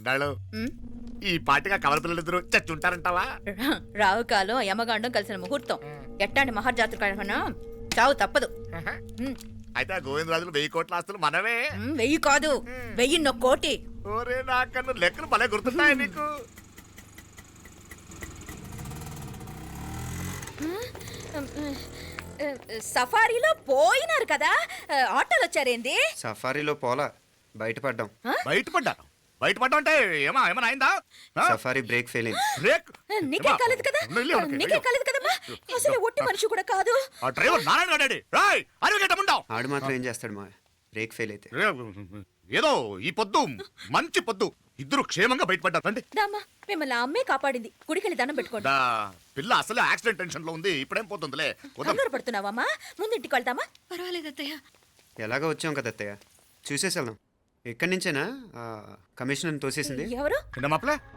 నాళ్ళు ఈ పాటిగా కవల పిల్లలిద్దరూ చచ్చుంటారంటావా? రావు కాలం యమగాండం కలిసిన ముహూర్తం. ఎట్టాంటి మహర్జాతృ కన్నా చావు తప్పదు. అయితే ఆ గోవిందరాజులు 1000 కోట్ల ఆస్తులు మనమే. 1000 కాదు, 1001 కోటి. ఓరే నాకన్నా లెక్కలు భలే గుర్తున్నాయి నీకు. సఫారీలో పోయినారు కదా, ఆటోలు వచ్చారేంది? సఫారీలో పోలా, బయటపడ్డాం. బయటపడ్డా అంటే ఏమన్నా అయిందా? సఫారీ బ్రేక్ ఫెయిల్ అయింది. బ్రేక్ నీకే కాలేదు కదా, నీకే కాలేదు కదమ్మా. అసలు ఒట్టి మనిషి కూడా కాదు. ఆ డ్రైవర్ నారాయణ గాడి రాయ్ అరగటముండావు. ఆడు మాత్రం ఏం చేస్తాడు మా బ్రేక్ ఫెయిల్ అయితే. ఏదో ఈ పొద్దు మంచి పొద్దు, ఇద్దరు క్షేమంగా బయటపడ్డారండి. దామా మిమ్మల్ని అమ్మే కాపాడింది. గుడికెళ్ళి దండం పెట్టుకోండి. పిల్ల అసలు యాక్సిడెంట్ టెన్షన్ లో ఉంది, ఇప్పుడేం పోతుందిలే. కంగారు పడుతున్నావమ్మా? ముందు ఇంటికి వెళ్తామా? పర్వాలేదు అత్తయ్య. ఎలాగో వచ్చాం కదా అత్తయ్య, చూసేసి వెళ్దాం. ఎక్కడి నుంచేనా కమిషనర్ తోసేసింది? ఎవరు?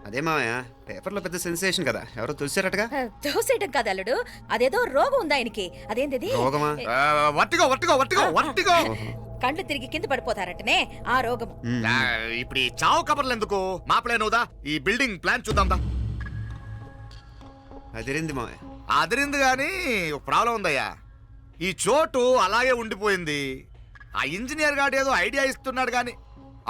అదే మావయ్య, పేపర్లో పెద్ద సెన్సేషన్ కదా, ఎవరో తోసారటగా. దోసేయటం కాదు అల్లుడు, అదేదో రోగం ఉందా ఆయనకి. అదేంటిది? రోగమా? కండ్లు తిరిగి కింద పడిపోతారటనే ఆ రోగం. ఇప్పుడు ఈ చావు కబర్లు ఎందుకు? మాపలేనుదా, ఈ బిల్డింగ్ ప్లాన్ చూద్దాందా. అదిరింది మావయ్య. అదిరింది గాని ఒక ప్రాబ్లం ఉందయ్యా. ఈ చోటు అలాగే ఉండిపోయింది. ఆ ఇంజనీర్ గాడు ఏదో ఐడియా ఇస్తున్నాడు గాని.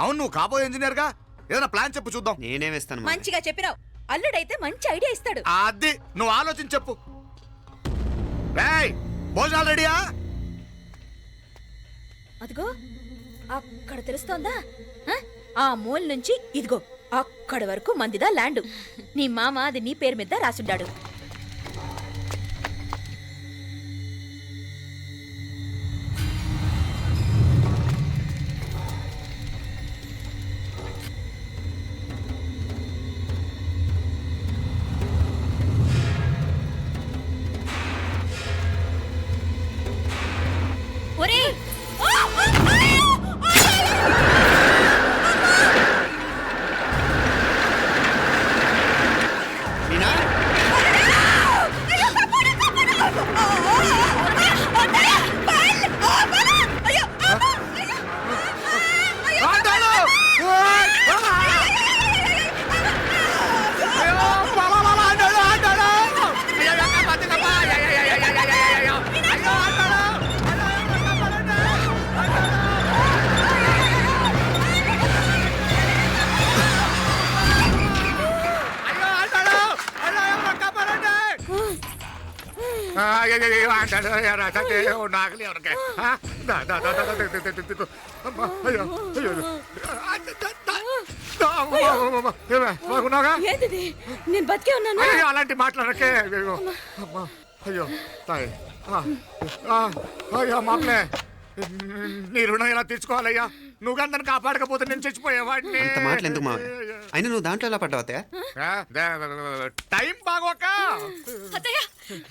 అవును, నువ్వు కాబోయే ఇంజనీర్ గా ఏదైనా ప్లాన్ చెప్పు చూద్దాం. నేనే వేస్తాను. మంచిగా చెప్పినావు. అల్లుడైతే మంచి ఐడియా ఇస్తాడు. అది నువ్వు ఆలోచించి చెప్పు. భోజనాలు రెడీయా? అదిగో అక్కడ తెలుస్తోందా? ఆ మూల నుంచి ఇదిగో అక్కడి వరకు మందిదా ల్యాండ్. నీ మామ అది నీ పేరు మీద రాసుండాడు. నేను బతికే ఉన్నాను. అలాంటి మాట్లాడకే. అయ్యో తాయి, అయ్యో మామలే, నీ రుణం ఎలా తీర్చుకోవాలయ్యా? నువ్వు అందరిని కాపాడకపోతే నేను చచ్చిపోయేవాడిని. అంత మాటలు ఎందుకు మావయ్య? అయినా నువ్వు దాంట్లో ఎలా పడ్డావు అత్తయ్య? టైం బాగోక. అత్తయ్య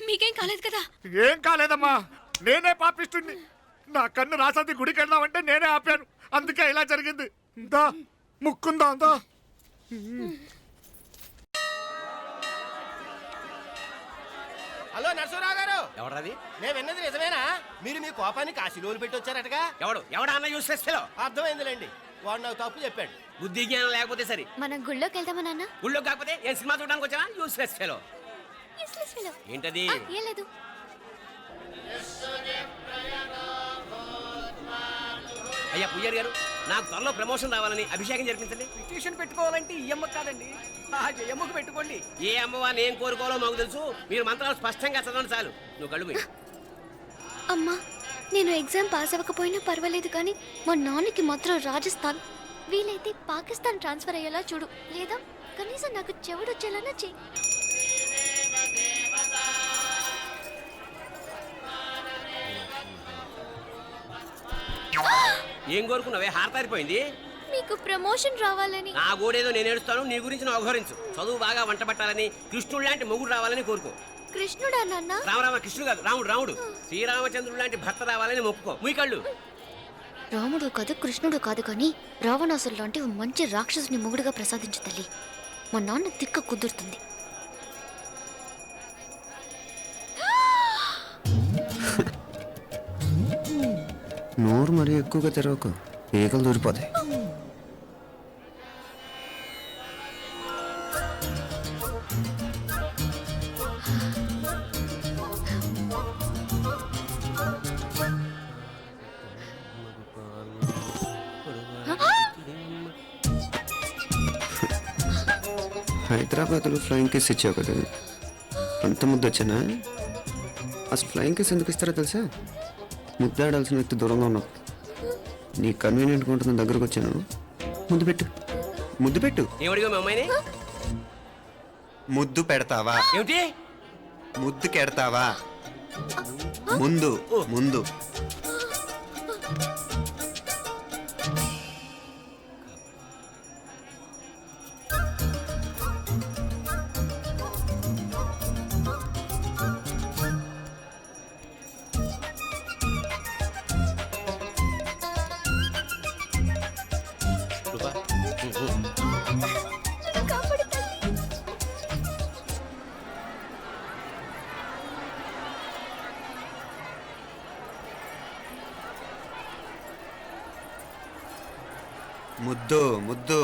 మీకేం కాలేదు కదా? ఏం కాలేదమ్మా, నేనే పాపిస్తుంది. నా కన్ను రాసాది గుడికి వెళ్దామంటే నేనే ఆపాను, అందుకే ఇలా జరిగింది. దా ముక్కుందా అంతా. హలో నరసరావు గారు. ఎవరది? నేను విన్నది నిజమేనా? మీరు మీ కోపానికి కాశీలోలు పెట్టి వచ్చారటగా? ఎవడా అన్న యూస్లెస్ ఫెలో. అర్థమైందిలేండి, వాడు నాకు తప్పు చెప్పాడు. బుద్ధి జ్ఞానం లేకపోతే సరే. మనం గుళ్ళోకి వెళ్దామా నాన్న? గుళ్ళో కాకపోతే ఏం సినిమా చూడడానికి వచ్చావా? Useless fellow. ఏంటది? ఏం లేదు. అయ్యా పుయ్యర్ గారు, నాకు త్వరలో ప్రమోషన్ రావాలని అభిషేకం జరిపించండి. పిటిషన్ పెట్టుకోవాలంటే ఈ అమ్మ కాదండి, ఆ జయమ్మకు పెట్టుకోండి. ఏ అమ్మవారిని ఏం కోరుకోవాలో మాకు తెలుసు. మీరు మంత్రాలు స్పష్టంగా చదవండి చాలు. నువ్వు కళ్ళు పోయి. అమ్మా, నేను ఎగ్జామ్ పాస్ అవ్వకపోయినా పర్వాలేదు, కానీ మా నాన్నకి మాత్రం రాజస్థాన్, వీలైతే పాకిస్తాన్ ట్రాన్స్ఫర్ అయ్యేలా చూడు. లేదా కనీసం నాకు చెవుడు వచ్చేలానా చెయ్యి. ఏం కోరుకున్నావే? హారతారిపోయింది. మీకు ప్రమోషన్ రావాలని. నా గోడేదో నేను ఏడుస్తాను, నీ గురించి నువ్వు అవహరించు. చదువు బాగా వంట పట్టాలని, కృష్ణుడు లాంటి మొగుడు రావాలని కోరుకో. కృష్ణుడా నాన్న? రామరామ కృష్ణుడు కాదు, రాముడు. రాముడు శ్రీరామచంద్రుడు లాంటి భర్త రావాలని మొక్కుకో. మీ కళ్ళు. రాముడు కాదు, కృష్ణుడు కాదు, కానీ రావణాసురు లాంటి మంచి రాక్షసుని మొగుడుగా ప్రసాదించు తల్లి. మా నాన్న తిక్క కుదురుతుంది. నోరు మరీ ఎక్కువగా తెరవకు, ఈగలు దూరిపోతాయి. హైదరాబాద్లో ఫ్లయింగ్ కేస్ ఇచ్చావు కదా, అంత ముద్దు వచ్చానా? అసలు ఫ్లయింగ్ కేస్ ఎందుకు ఇస్తారో తెలుసా? ముద్దాడాల్సిన వ్యక్తి దూరంగా ఉన్నావు. నీ కన్వీనియంట్గా ఉంటుంది దగ్గరకు వచ్చాను. ముద్దు పెట్టు, ముద్దు పెట్టు. ఏమడిగా మీ అమ్మాయిని? ముద్దు పెడతావా? ఏమిటి? ముద్దు కెడతావా? ముందు ముందు. రూపా, కాపాడు తల్లి. ముద్దు ముద్దు.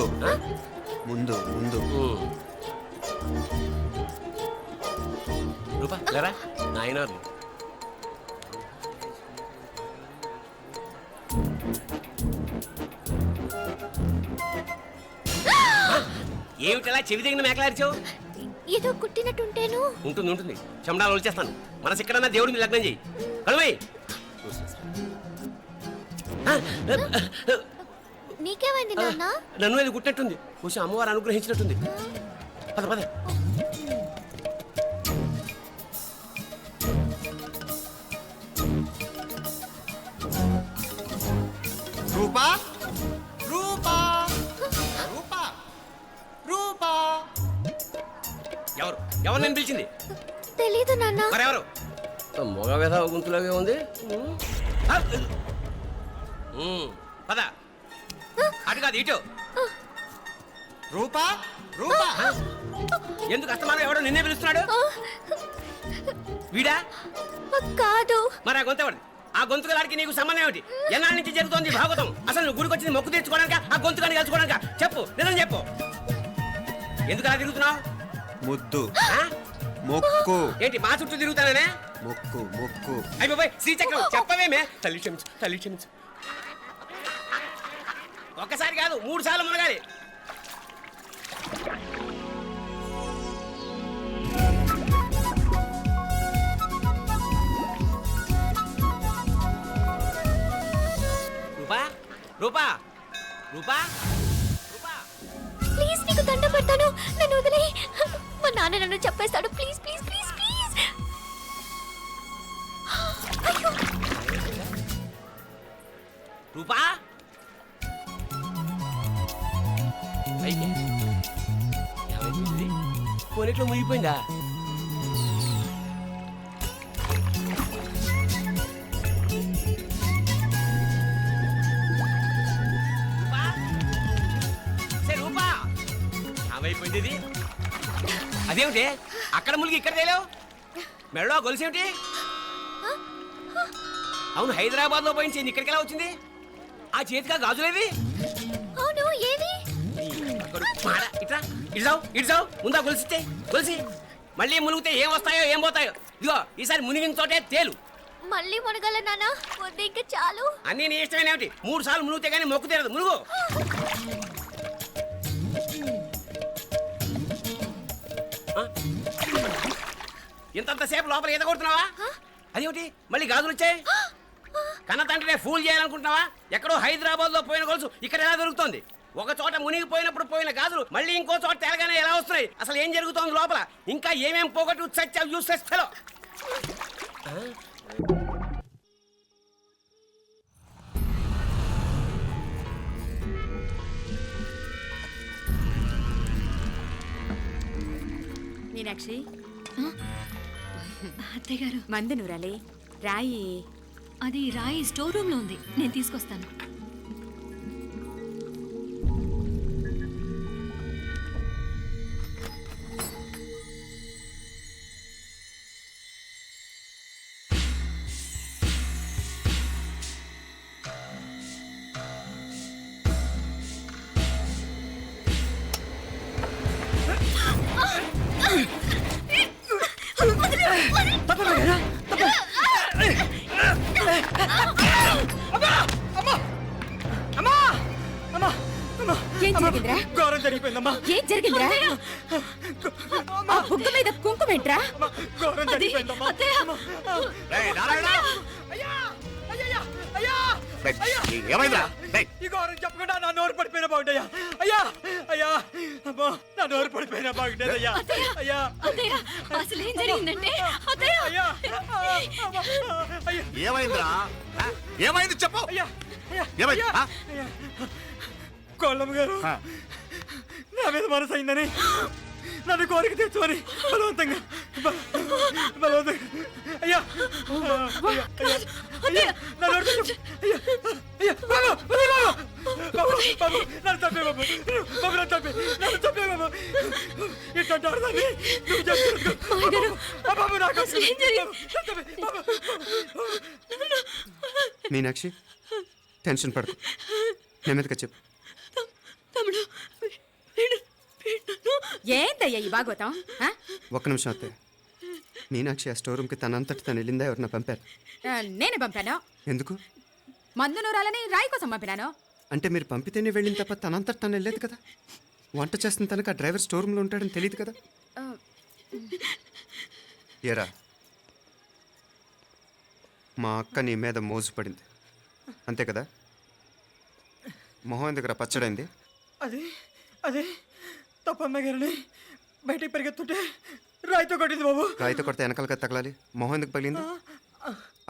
ముందు ముందు. రూపా లేరా నాయనారు. ఏమిటలా చెవి దగ్గర మేకలారిచావు? ఏదో కుట్టినట్టుంటేను. ఉంటుంది ఉంటుంది, చెమడాలు వచ్చేస్తాను. మనసు ఎక్కడన్నా దేవుడి మీద లగ్నం చేయి. కలువై. నీకేమైంది నాన్న? నన్ను అది కుట్టినట్టుంది, కొంచెం అమ్మవారు అనుగ్రహించినట్టుంది. పద పద. రూపా రూపా రూపా రూపా. ఎవరు ఎవరు నేను పిలిచింది? తెలీదు నాన్న. మరెవరు? మొగ వ్యధ గుంతులాగే ఉంది. పద. అటు కాదు ఇటు. రూపా రూపా. ఎందుకు అస్తమానం ఎవడో నిన్నే పిలుస్తున్నాడు? వీడా? కాదు. మరి ఆ గొంతు ఎవరిది? ఆ గొంతుగాడికి నీకు సంబంధం ఏమిటి? ఎన్నాళ్ళ నుంచి జరుగుతోంది భాగవతం? అసలు నువ్వు గుడికి వచ్చింది మొక్కు తీర్చుకోవడానిక, ఆ గొంతుగాని కలుసుకోవడానిక? చెప్పు, నిజం చెప్పు. ఎందుకు అలా తిరుగుతున్నావు? ముద్దు. ఆ? మొక్కు. ఏంటి మా చుట్టూ తిరుగుతానే? మొక్కు మొక్కు. అయిపోయి శ్రీచక్రం చెప్పవేమే. తల్లి క్షమించు, తల్లి క్షమించు. ఒక్కసారి కాదు 3 సార్లు మునగాలి. రూపా రూపా రూపా రూపా. ప్లీజ్ నీకు దండ పెడతాను, నన్ను వదిలే. మా నాన్న నన్ను చెప్పేస్తాడు. Please please please please. అయ్యో. రూపా కొనిట్లో మునిగిపోయిందా? రూపా? సరే, రూపా ఏమైపోయింది ఇది? అదేమిటి అక్కడ మునిగి ఇక్కడ తేలేవు? మెడలో గొలుసేమిటి? అవును, హైదరాబాద్ లో పోయించింది, ఇక్కడికి ఎలా వచ్చింది? ఆ చేతిగా గాజులేవి? అవును, ఏవి? ఇట్రా ఇడ్సావు ఇడ్సావు. ముందా గొలిసితే గొలిసి మళ్ళీ మునిగితే ఏం వస్తాయో ఏం పోతాయో. ఇదిగో ఈసారి మునిగిన తోటే తేలు. మళ్ళీ మునగల నాన్న, వద్దు ఇంకా చాలు. అన్నీ నీ ఇష్టమైన ఏమిటి? 3 సార్లు మునిగితే కానీ మొక్కు తీరదు. మునుగు. ఇంతంతసేపు లోపల ఈత కొడుతున్నావా? అదేమిటి మళ్ళీ గాజులు వచ్చాయి? కన్న తండ్రినే ఫూల్ చేయాలనుకుంటున్నావా? ఎక్కడో హైదరాబాద్ లో పోయిన గొలుసు ఇక్కడ ఎలా దొరుకుతోంది? ఒక చోట మునిగిపోయినప్పుడు పోయిన గాజులు మళ్ళీ ఇంకో చోట తేలగానే ఎలా వస్తున్నాయి? అసలు ఏం జరుగుతోంది లోపల? ఇంకా ఏమేం పోగొట్టు చచ్చావు యూస్లెస్ ఫెలో. మీనాక్షి, అత్తయ్య గారు, మందు నూరాలి. రాయి. అది రాయి స్టోర్ రూమ్ లో ఉంది, నేను తీసుకొస్తాను. జరిగిపోయిందమ్మా. ఏం జరిగిందిరా? ఆ బుగ్గ మీద కుంకుమేంట్రా? ఘోరం జరిగిపోయిందమ్మా. రేయ్, నారాయణ! అయ్యా అయ్యా అయ్యా రేయ్, ఏమైందిరా? రేయ్, ఈ ఘోరం చెప్పకుండా నా నోరు పడిపోయినా బాగుంటాయా? అయ్యా అయ్యా అమ్మా, నా నోరు పడిపోయినా బాగుండేది. అయ్యా అయ్యా అత్తయ్య అసలు ఏం జరిగిందంటే అత్తయ్య అయ్యా అయ్యా ఏమైందిరా? ఆ? ఏమైంది చెప్పు. అయ్యా అయ్యా ఏమైంది? ఆ? అయ్యా కోళ్ళమ్మ గారు ఆ. నా మీద మనసు అయిందని నన్ను కోరిక తెచ్చుకొని బలవంతంగా బలవంతంగా అయ్యా అయ్యా అయ్యా నన్ను అయ్యా అయ్యా బాబు బాబు బాబు నన్ను చంపే బాబు బాబు నన్ను చంపే బాబు ఇట్లాంటి ఆడదాన్ని నువ్వు చెప్తున్నావు బాబు నాకు మీనాక్షి టెన్షన్ పడకు, నెమ్మదిగా చెప్పు. తమ్ముడు ఏందయ్యా ఈ భాగవతం? ఆ? ఒక్క నిమిషం అత్తయ్య. మీనాక్షి ఆ స్టోర్ రూమ్కి తనంతటి తను వెళ్ళిందా, ఎవరన్నా పంపారు? నేను పంపాను. ఎందుకు మందు నూరాలని రాయి కోసం పంపినాను. అంటే మీరు పంపితేనే వెళ్ళింది తప్ప తనంతటి తను వెళ్ళలేదు కదా. వంట చేస్తున్న తనకు ఆ డ్రైవర్ స్టోర్ రూమ్లో ఉంటాడని తెలియదు కదా. ఏరా, మా అక్క నీ మీద మోజు పడింది అంతే కదా. మొహం దగ్గర పచ్చడైంది. అది అది తప్పమ్మ గారిని బయటికి పరిగెత్తుంటే రాయితో కొట్టింది బాబు. రాయితో కొడితే వెనకాలగా తగలాలి. మొహం ఎందుకు పగిలింది?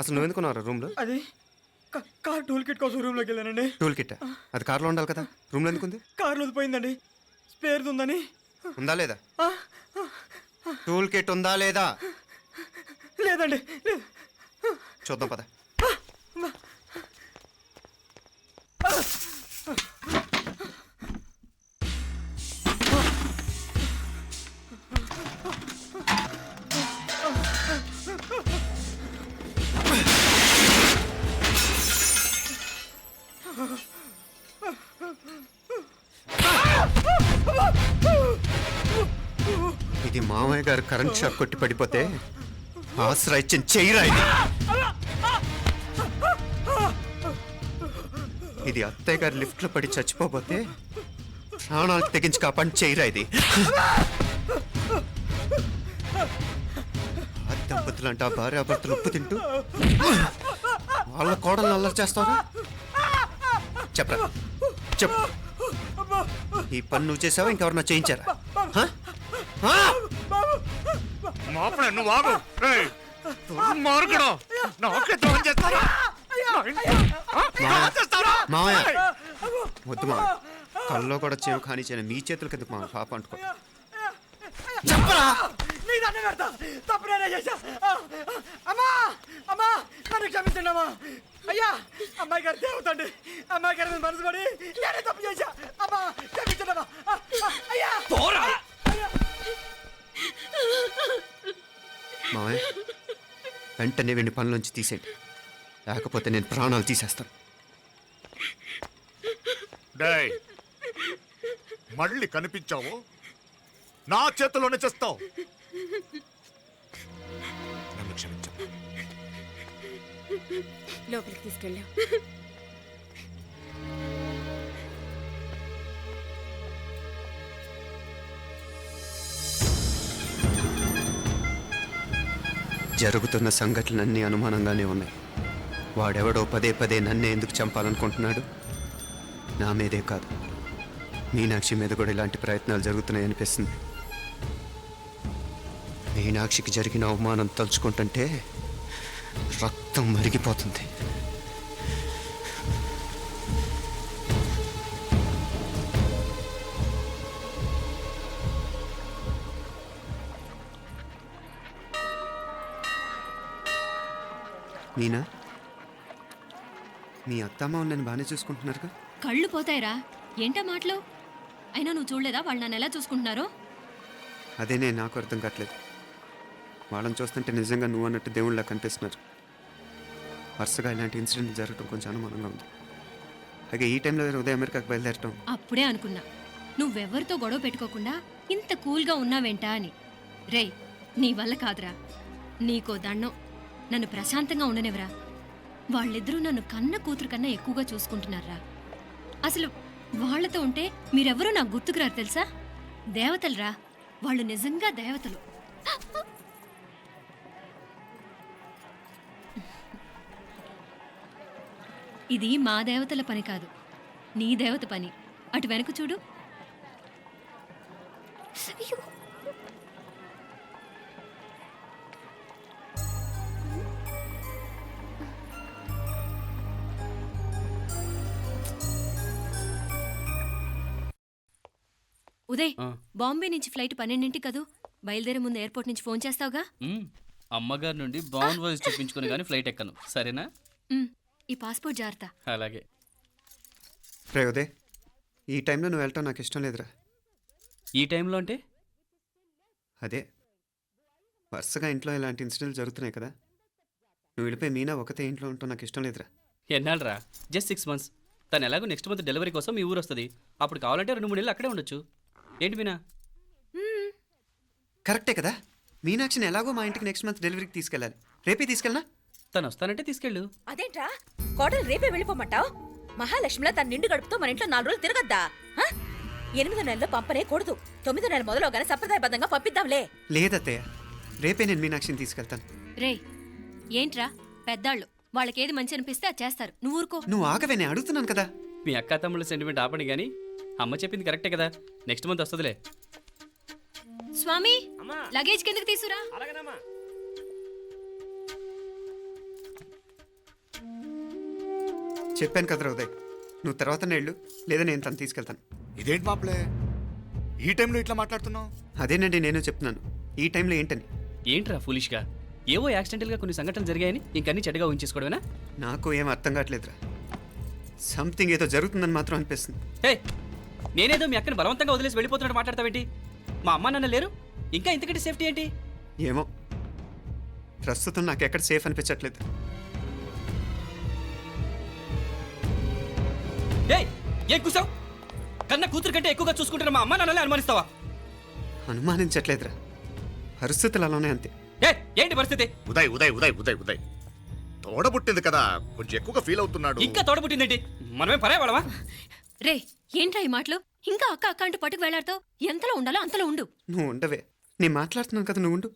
అసలు నువ్వు ఎందుకున్నావు రూమ్లో? అది కార్ టూల్ కిట్ కోసం రూమ్లోకి వెళ్ళానండి. టూల్ కిట్ అది కార్లో ఉండాలి కదా, రూమ్లో ఎందుకుంది? కార్లో పోయిందండి, స్పేర్ ఉందని. ఉందా లేదా? టూల్ కిట్ ఉందా లేదా లేదండి లేదు. చూద్దాం పద. ఇది మామయ్య గారు కరెంట్ షాక్ కొట్టి పడిపోతే ఆసరా ఇచ్చిన చెయ్యిరా ఇది. ఇది అత్తయ్య గారు లిఫ్ట్ లో పడి చచ్చిపోతే ప్రాణాలకు తెగించి కాపాడి చెయ్యిరా ఇది. ఆ దంపతులు అంటే ఆ భార్యాభర్తలు ఉప్పు తింటూ వాళ్ళ కోడలు అల్లరి చేస్తారా? చెప్పరా చెప్పు. ఈ పని నువ్వు చేసావా, ఇంకెవరన్నా చేయించారా? హ? హ? మాపడే నువ్వు ఆగు. రేయ్, దుర్మార్గుడు. నాకే ద్రోహం చేస్తారా? చేస్తారా? మావయ్య వద్దు మావయ్య, కల్లో కూడా చేవు కానీ చేయను మీ చేతుల కిందకు మా పాప అంటుకో. చెప్పరా నీ దండం పెడతా, తప్పు నేనే చేశా. అమ్మా అమ్మా నన్ను క్షమించండి అమ్మా. అయ్యా అమ్మాయి గారు దేవతండి, అమ్మాయి గారి మీద మనసు పడి నేనే తప్పు చేశా. అమ్మా క్షమించండి అమ్మా. అయ్యా మావయ్య వెంటనే వీడిని పనిలోంచి తీసేయండి, లేకపోతే నేను ప్రాణాలు తీసేస్తాను. డేయ్, మళ్ళీ కనిపించావు నా చేతిలోనే చేస్తావు. నన్ను క్షమించు. లోపలికి తీసుకెళ్ళాం. జరుగుతున్న సంఘటనలన్నీ అనుమానంగానే ఉన్నాయి. వాడెవడో పదే పదే నన్నే ఎందుకు చంపాలనుకుంటున్నాడు? నా మీదే కాదు, మీనాక్షి మీద కూడా ఇలాంటి ప్రయత్నాలు జరుగుతున్నాయి అనిపిస్తుంది. మీనాక్షికి జరిగిన అవమానం తలుచుకుంటుంటే రక్తం మరిగిపోతుంది. మీనా, మీ అత్తమ్మ నన్ను బాగానే చూసుకుంటున్నారుగా? కళ్ళు పోతాయిరా, ఏంటా మాటలు? అయినా నువ్వు చూడలేదా వాళ్ళు నన్ను ఎలా చూసుకుంటున్నారో? అదేనే నాకు అర్థం కావట్లేదు. వాళ్ళని చూస్తుంటే నిజంగా నువ్వు అన్నట్టు దేవుళ్ళ కనిపిస్తున్నారు. వరుసగా ఇలాంటి ఇన్సిడెంట్ జరగడం కొంచెం అనుమానంగా ఉంది. అలాగే ఈ టైంలో ఉదయం అమెరికాకు బయలుదేరటం. అప్పుడే అనుకున్నా నువ్వెవరితో గొడవ పెట్టుకోకుండా ఇంత కూల్గా ఉన్నావేంటా అని. రేయ్, నీ వల్ల కాదురా, నీకో దండం, నన్ను ప్రశాంతంగా ఉండనివరా. వాళ్ళిద్దరూ నన్ను కన్న కూతురు కన్నా ఎక్కువగా చూసుకుంటున్నారా. అసలు వాళ్ళతో ఉంటే మీరెవరూ నాకు గుర్తుకురారు తెలుసా? దేవతలురా, వాళ్ళు నిజంగా దేవతలు. ఇది మా దేవతల పని కాదు, నీ దేవత పని. అటు వెనక చూడు. అయ్యో. ఉదయ్, బాంబే నుంచి ఫ్లైట్ 12 కదూ. బయలుదేరే ముందు ఎయిర్పోర్ట్ నుంచి ఫోన్ చేస్తావుగా? అమ్మగారి నుండి బౌండ్ వాయిస్ చెప్పించుకుని కానీ ఫ్లైట్ ఎక్కను, సరేనా? ఈ పాస్పోర్ట్ జాగ్రత్త. అలాగే. రే ఉదయ్, ఈ టైంలో నువ్వు వెళ్ళటం నాకు ఇష్టం లేదురా. ఈ టైంలో అంటే? అదే వరుసగా ఇంట్లో ఇలాంటి ఇన్సిడెంట్లు జరుగుతున్నాయి కదా, నువ్వు వెళ్ళిపోయి మీనా ఒకతే ఇంట్లో ఉంటావు నాకు ఇష్టం లేదురా. ఎన్నాళ్ళరా? Just 6 months. తను ఎలాగో నెక్స్ట్ మంత్ డెలివరీ కోసం మీ ఊరు వస్తుంది. అప్పుడు కావాలంటే 2-3 నెలలు అక్కడే ఉండొచ్చు. ఏంటి మీనా? కరెక్టే కదా, మీనాక్షిని ఎలాగో మా ఇంటికి నెక్స్ట్ మంత్ డెలివరీకి తీసుకెళ్ళాలి. రేపే తీసుకెళ్ళనా? తను వస్తానంటే తీసుకెళ్ళు. అదేంట్రా కోడలు రేపే వెళ్ళిపోమంటావు? మహాలక్ష్మిలా తన నిండు గడుపుతో మన ఇంట్లో 4 రోజులు తిరగద్దా? 8వ నెలలో పంపనే కూడదు. 9వ నెల మొదలుగానే సంప్రదాయబద్ధంగా పంపిద్దాంలే. లేదత్తయ్య, రేపే నేను మీనాక్షిని తీసుకెళ్తాను. రే, ఏంట్రా పెద్దాళ్ళు, వాళ్ళకేది మంచి అనిపిస్తే అది చేస్తారు. నువ్వు ఊరుకో. నువ్వు ఆగవే, నేను అడుగుతున్నాను కదా. మీ అక్క తమ్ముళ్ళ సెంటిమెంట్ ఆపండి కానీ అమ్మ చెప్పింది కరెక్టే కదా, నెక్స్ట్ మంత్ వస్తుందిలే. స్వామి, లగేజ్ కిందకి తీసురా. అలాగేనమ్మా. చెప్పాను కదరా ఉదయ్, నువ్వు తర్వాత నేళ్ళు లేదా నేను తను తీసుకెళ్తాను. ఇదేంటి మాప్లే ఈ టైంలో ఇట్లా మాట్లాడుతున్నావు? అదేనండి నేను చెప్తున్నాను, ఈ టైంలో ఏంటని. ఏంట్రా ఫులిష్గా? ఏవో యాక్సిడెంటల్గా కొన్ని సంఘటనలు జరిగాయని ఇంకన్నీ చెడ్డగా ఊహించేసుకోవడమేనా? నాకు ఏం అర్థం కావట్లేదురా, సంథింగ్ ఏదో జరుగుతుందని మాత్రం అనిపిస్తుంది. హే, నేనేదో మీ అక్కని బలవంతంగా వదిలేసి వెళ్ళిపోతున్నట్టు మాట్లాడతావేంటి? మా అమ్మ నాన్న లేరు, ఇంకా ఇంతకంటే సేఫ్టీ ఏంటి? ఏమో, ప్రస్తుతం నాకు ఎక్కడ సేఫ్ అనిపించట్లేదు. ఏం కూసావు? కన్నా కూతురు కంటే ఎక్కువగా చూసుకుంటున్న మా అమ్మ నాన్నలే అనుమానిస్తావా? అనుమానించట్లేదురా, పరిస్థితులు అలానే అంతే. ఏంటి పరిస్థితి? ఉదయ్ ఉదయ్ ఉదయ్ ఉదయ్ ఉదయ్ తోడబుట్టింది కదా, కొంచెం ఎక్కువగా ఫీల్ అవుతున్నాడు. ఇంకా తోడబుట్టిందేంటి? మనమే పరాయవాడమా? రే, ఏంట్రా ఈ మాటలు? ఇంకా అక్క అక్క అంటూ పట్టుకు వెళ్లాడుతావు. ఎంతలో ఉండాలో అంతలో ఉండు. నువ్వు ఉండవే, నేను మాట్లాడుతున్నాను కదా, నువ్వు ఉండు.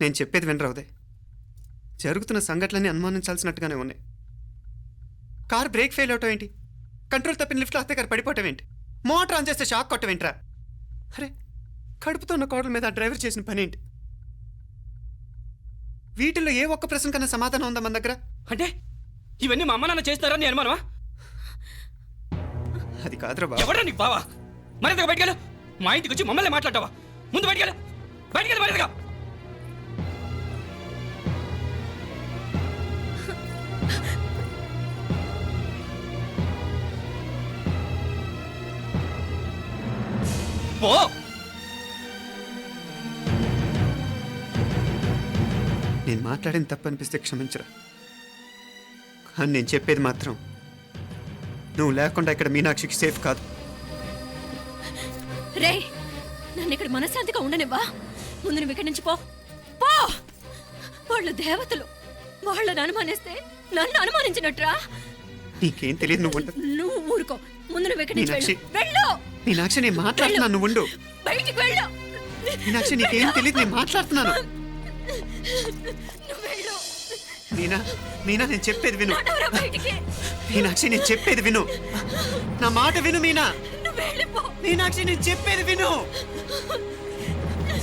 నేను చెప్పేది వినరా ఉదయ్, జరుగుతున్న సంఘటనలన్నీ అనుమానించాల్సినట్టుగానే ఉన్నాయి. కార్ బ్రేక్ ఫెయిల్ అవటం ఏంటి, కంట్రోల్ తప్పిన లిఫ్ట్లో అత్తగారు పడిపోవటం ఏంటి, మోటార్ ఆన్ చేస్తే షాక్ కొట్టం ఏంట్రా? అరే, కడుపుతో ఉన్న కోడల మీద ఆ డ్రైవర్ చేసిన పని ఏంటి? వీటిల్లో ఏ ఒక్క ప్రశ్న కన్నా సమాధానం ఉందా మన దగ్గర? అంటే ఇవన్నీ మా అమ్మ నాన్న చేస్తారని నేను అనుమానమా? అది కాదురా బాబు. ఎవరా నీకు బావా? మరింతగా బయటకెళ్ళు. మా ఇంటికి వచ్చి మమ్మల్ని మాట్లాడతావా? ముందు బయటకెళ్ళు, బయటకెళ్ళు మరింతగా. పో. నేను మాట్లాడిన తప్పు అనిపిస్తే క్షమించరా, కానీ నేను చెప్పేది మాత్రం నువ్వు లేకుండా ఇక్కడ మీనాక్షికి సేఫ్ కాదు. రే, నన్ను ఇక్కడ మనశ్శాంతిగా ఉండనివ్వా. ముందు నువ్వు ఇక్కడి నుంచి పో. పో. వాళ్ళు దేవతలు, వాళ్ళని అనుమానిస్తే నన్ను అనుమానించినట్రా. నీకేం తెలియదు, నువ్వు ఉండు. నువ్వు ఊరుకో. ముందు నువ్వు ఇక్కడి నుంచి మీనాక్షి. వెళ్ళు. మీనాక్షి, నేను మాట్లాడుతున్నాను, నువ్వు ఉండు. బయటికి వెళ్ళు. మీనాక్షి, నీకేం తెలియదు, నేను మాట్లాడుతున్నాను. నువ్వు వెళ్ళు. మీనా, మీనా, నేను చెప్పేది విను. నడవరా బయటికి. మీనాక్షి, నేను చెప్పేది విను, నా మాట విను. మీనా, నువ్వు వెళ్ళిపో. మీనాక్షి, నేను చెప్పేది విను.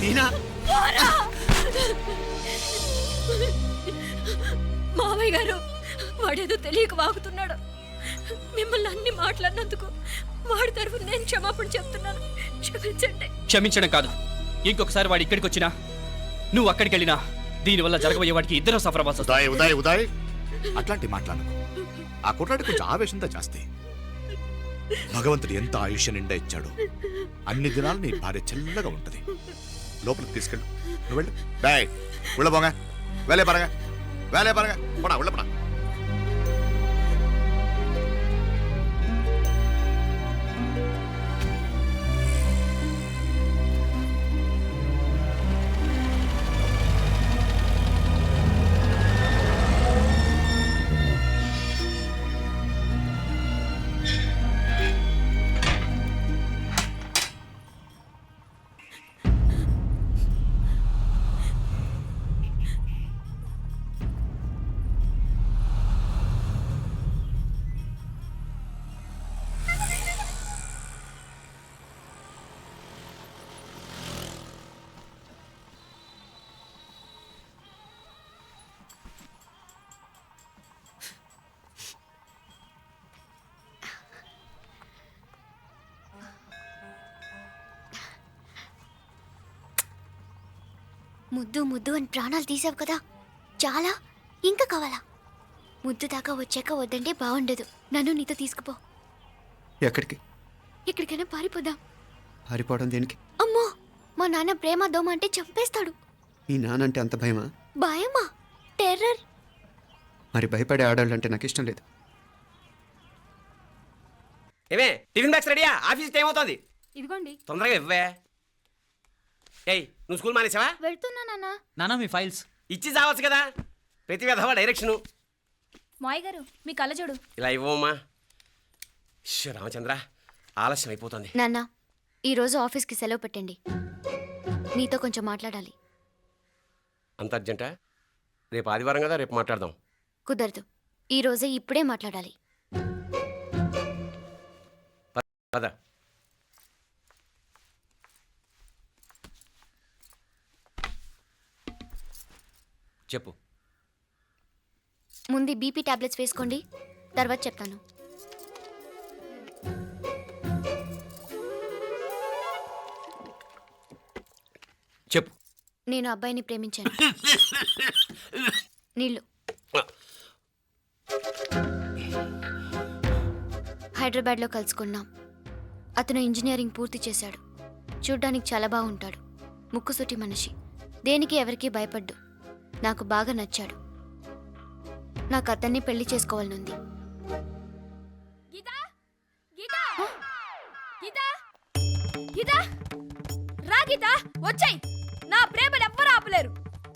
మీనా, పోరా. మావయ్య గారు, వాడేదో తెలియక వాగుతున్నాడు. మిమ్మల్ని అన్ని మాట్లాడినందుకు వాడి తరఫున నేను క్షమాపణ చెప్తున్నాను. క్షమించండి. క్షమించడం కాదు, ఇంకొకసారి వాడు ఇక్కడికి వచ్చినా నువ్వు అక్కడికి వెళ్ళినా దీనివల్ల జరగబోయే వాడికి ఇద్దరు సఫర్ అవ్వాల్సి వస్తుంది. ఉదయ్ ఉదయ్ ఉదయ్ అట్లాంటి మాట్లాడకు. ఆ కుట్రాడి కొంచెం ఆవేశంతో జాస్తి. భగవంతుడు ఎంత ఆయుష్య నిండా ఇచ్చాడు, అన్ని దినాలు నీ భార్య చల్లగా ఉంటది. లోపలికి తీసుకెళ్ళు, నువ్వు వెళ్ళు. బాయ్ ఉళ్ళ పోగా, వేలే పరగా, వేలే పరగా, పోడా ఉళ్ళ పోడా. ముద్దు ముద్దు అని ప్రాణాలు తీసావు కదా, చాలా ఇంకా కావాలా? ముద్దు దాకా వచ్చాక వద్దంటే బాగుండదు. నన్ను నీతో తీసుకుపో. ఎక్కడికి? ఎక్కడికైనా పారిపోదాం. పారిపోవడం దేనికి? అమ్మో, మా నాన్న ప్రేమ దోమ అంటే చంపేస్తాడు. మీ నానంటే అంత భయమా? భయమా? టెర్రర్. మరి భయపడే ఆడాలంటే నాకు ఇష్టం లేదు. ఏమే టిఫిన్ బ్యాగ్స్ రెడీయా? ఆఫీస్ టైం అవుతుంది. ఇదిగోండి. తొందరగా ఇవ్వే. ఏయ్ నువ్వు స్కూల్ మానేసావా? వెళ్తున్నా నాన్న. నానా మీ ఫైల్స్ ఇచ్చి చావచ్చు కదా. ప్రతి విధవా డైరెక్షను. మాయ్ గారు మీ కళ్ళజోడు. ఇలా ఇవ్వమ్మా. రామచంద్ర ఆలస్యం అయిపోతుంది. నాన్న, ఈరోజు ఆఫీస్కి సెలవు పెట్టండి. నీతో కొంచెం మాట్లాడాలి. అంత అర్జెంటా? రేపు ఆదివారం కదా, రేపు మాట్లాడదాం. కుదరదు, ఈరోజే ఇప్పుడే మాట్లాడాలి. పద. చెప్పు. ముందు బీపీ టాబ్లెట్స్ వేసుకోండి, తర్వాత చెప్తాను. చెప్పు. నేను అబ్బాయిని ప్రేమించాను. నీళ్ళు. హైదరాబాద్లో కలుసుకున్నాం. అతను ఇంజనీరింగ్ పూర్తి చేశాడు. చూడ్డానికి చాలా బాగుంటాడు. ముక్కుసూటి మనిషి. దేనికి ఎవరికీ భయపడ్డు. నాకు బాగా నచ్చాడు. నాకు అతన్ని పెళ్లి చేసుకోవాలనుంది. గీతా గీతా గీతా గీతా రా గీతా, వచ్చేయ్. నా ప్రేమను ఎవ్వరూ ఆపలేరు.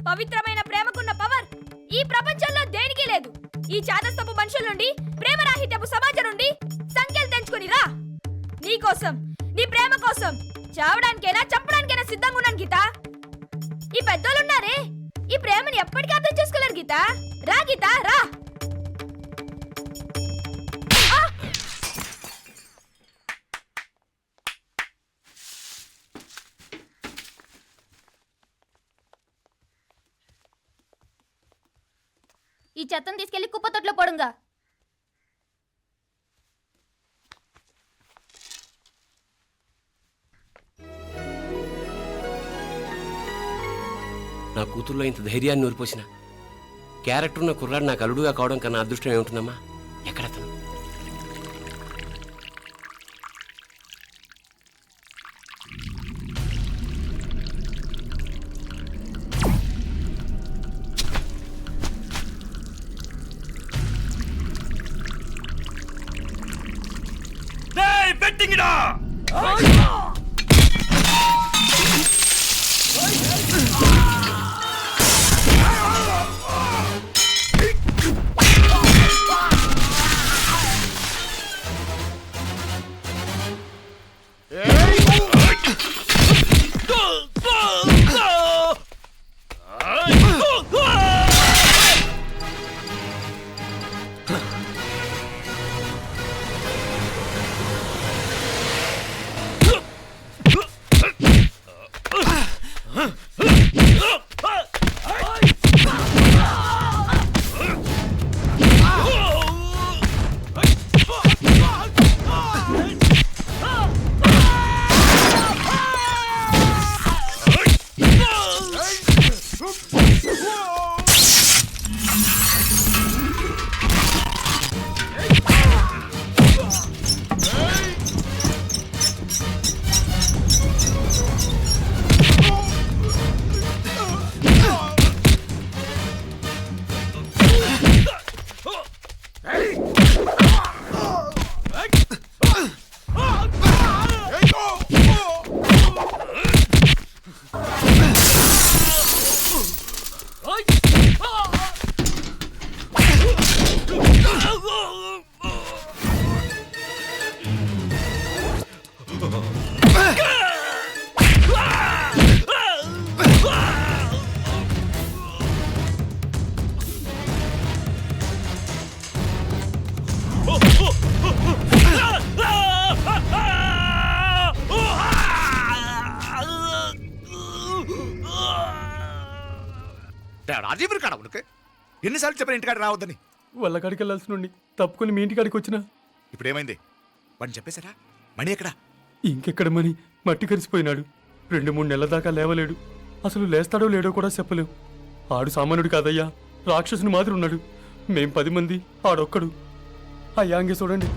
పవిత్రమైన ప్రేమకున్న పవర్ ఈ ప్రపంచంలో దేనికి లేదు. ఈ చాదస్తపు మనుషుల నుండి, ప్రేమరాహిత్యపు సమాజం నుండి సంఖ్యలు తెంచుకుని రా. నీ కోసం, నీ ప్రేమ కోసం చావడానికైనా చంపడానికైనా సిద్ధంగా ఉన్నాను గీతా. ఈ పెద్దోళ్ళున్నారే, ఈ ప్రేమని ఎప్పటికీ అర్థం చేసుకోలేరు గీతా. రా గీతా రా. ఈ చెత్తను తీసుకెళ్లి కుప్పతొట్లో పడుంగా. నా కూతుర్లో ఇంత ధైర్యాన్ని నూరిపోసిన క్యారెక్టర్ ఉన్న కుర్రాడు నాకు అల్లుడుగా కావడం కన్నా అదృష్టం ఏముంటుందమ్మా? ఎక్కడతను? రాజీవ్ కాడ ఉనకే ఎన్నిసార్లు చెప్పిన ఇంటికాడ రావద్దని. వాళ్ళ కాడికి వెళ్ళాల్సి నుండి తప్పుకొని మీ ఇంటికాడికి వచ్చినా. ఇప్పుడు ఏమైంది? వాడిని చెప్పేశారా? మణి ఎక్కడా? ఇంకెక్కడ మని మట్టి కరిసిపోయినాడు. 2-3 నెలల దాకా లేవలేడు. అసలు లేస్తాడో లేడో కూడా చెప్పలేవు. ఆడు సామాన్యుడు కాదయ్యా, రాక్షసుని మాదిరి ఉన్నాడు. మేం 10 మంది, ఆడొక్కడు. అయ్యా అంగే చూడండి.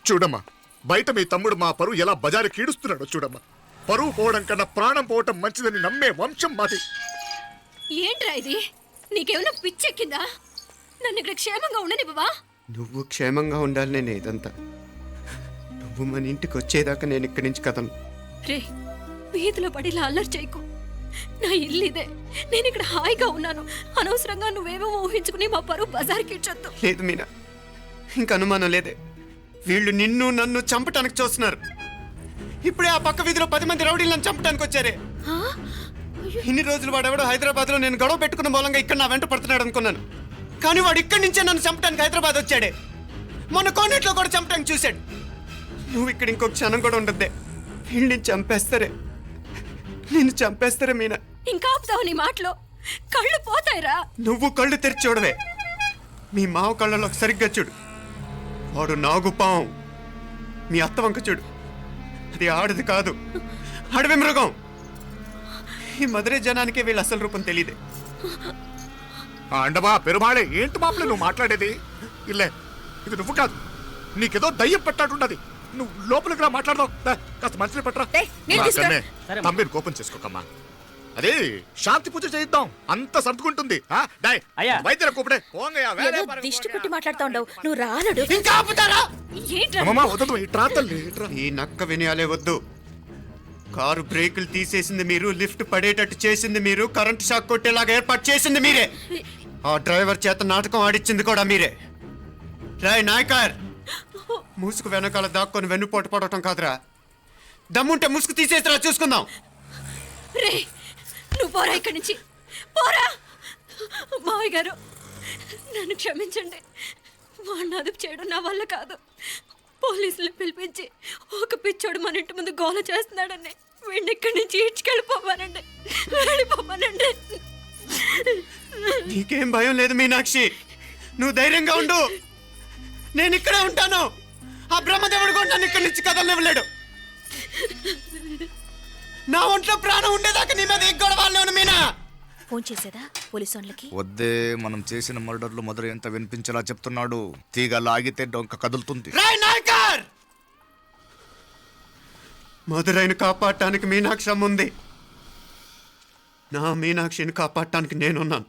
చూడమ్మా, బయట మీ తమ్ముడు మా పరువు ఎలా బజారు కీడుస్తున్నాడో చూడమ్మా. పరువు పోవడం కన్నా ప్రాణం పోవటం మంచిదని నమ్మే వంశం మాది. ఏంట్రా ఇది? నీకేమైనా పిచ్చెక్కిందా? నన్ను ఇక్కడ క్షేమంగా ఉండని బాబా. నువ్వు క్షేమంగా ఉండాలి. నేను ఇదంతా నువ్వు మన ఇంటికి వచ్చేదాకా నేను ఇక్కడి నుంచి కదలను. రే, వీధిలో పడి ఇలా అల్లరి చేయకు. నా ఇల్లు ఇదే, నేను ఇక్కడ హాయిగా ఉన్నాను. అనవసరంగా నువ్వేమో ఊహించుకుని మా పరువు బజార్కి ఇచ్చొద్దు. లేదు మీనా, ఇంక అనుమానం లేదే. వీళ్ళు నిన్ను నన్ను చంపటానికి చూస్తున్నారు. ఇప్పుడే ఆ పక్క వీధిలో 10 మంది రౌడీలు నన్ను చంపడానికి వచ్చారే. ఇన్ని రోజులు వాడెవడో హైదరాబాద్లో నేను గొడవ పెట్టుకున్న మూలంగా ఇక్కడ నా వెంట పడుతున్నాడు అనుకున్నాను. కానీ వాడు ఇక్కడి నుంచే నన్ను చంపడానికి హైదరాబాద్ వచ్చాడే. మొన్న కోనేట్లో కూడా చంపడానికి చూశాడు. నువ్వు ఇక్కడ ఇంకొక క్షణం కూడా ఉండద్దే. వీళ్ళని చంపేస్తారే, నిన్ను చంపేస్తారే మీనా. ఇంకా ఆపుతావు నీ మాటలో? కళ్ళు పోతాయిరా. నువ్వు కళ్ళు తెరిచి చూడవే. మీ మావ కళ్ళలో సరిగ్గా చూడు. వాడు నాగుపాం. మీ అత్త వంక చూడు, అది ఆడది కాదు, అడవి మృగం. ఈ మధురై జనానికే వీళ్ళ అసలు రూపం తెలియదే. అండమా పెరుమాళే, ఏంటి మాపలే నువ్వు మాట్లాడేది? ఇల్లే, ఇది నువ్వు కాదు, నీకేదో దయ్యం పెట్టాడున్నది. నువ్వు లోపలికి రా, మాట్లాడదాం. కాస్త మంచిని పట్టరా. తమ్మిని కోపం చేసుకోకమ్మా. అదే శాంతి పూజ చేయిద్దాం, అంత సర్దుకుంటుంది. వైద్యుల కూపడే దిష్టి పెట్టి మాట్లాడుతా ఉండవు. నువ్వు రానడు. ఇంకా ఆపుతారా? వద్దు, ఇట్రా తల్లి, ఇట్రా. ఈ నక్క వినయాలే వద్దు. కారు బ్రేకులు తీసేసింది మీరు, లిఫ్ట్ పడేటట్టు చేసింది మీరు, కరెంట్ షాక్ కొట్టేలాగా ఏర్పాటు చేసింది మీరే. ఆ డ్రైవర్ చేత నాటకం ఆడిచ్చింది కూడా మీరే. రాయ్ నాయకర్, ముసుగు వెనకాల దాక్కొని వెన్నుపోటు పడటం కాదురా. దమ్ముంటే ముసుగు తీసేసిరా, చూసుకుందాం. రే, నువ్వు పోరా ఇక్కడి నుంచి, పోరా. మావయ్య గారు, నన్ను క్షమించండి. వాడిని అదుపు చేయడం నా వల్ల కాదు. పోలీసులు పిలిపించి ఒక పిచ్చోడు మన ఇంటి ముందు గోల చేస్తున్నాడని వీడిని ఇక్కడి నుంచి ఈడ్చుకెళ్ళిపోవానండి, వెళ్ళిపోవానండి. నీకేం భయం లేదు మీనాక్షి, నువ్వు ధైర్యంగా ఉండు. నేను ఇక్కడే ఉంటాను. ఆ బ్రహ్మదేవుడు కూడా నన్ను ఇక్కడి నుంచి కదలనివ్వలేడు. నా ఒంట్లో ప్రాణం ఉండేదాకా నీ మీద ఎగ్గొడవాళ్ళు మీనా. ఫోన్ చేసేదా పోలీసు వాళ్ళకి? వద్దే, మనం చేసిన మర్డర్లు మధుర ఎంత వినిపించేలా చెప్తున్నాడు. తీగ లాగితే డొంక కదులుతుంది. రాయ్ నాయకర్, మధురైని కాపాడటానికి మీనాక్షి అమ్మ ఉంది. నా మీనాక్షిని కాపాడటానికి నేనున్నాను.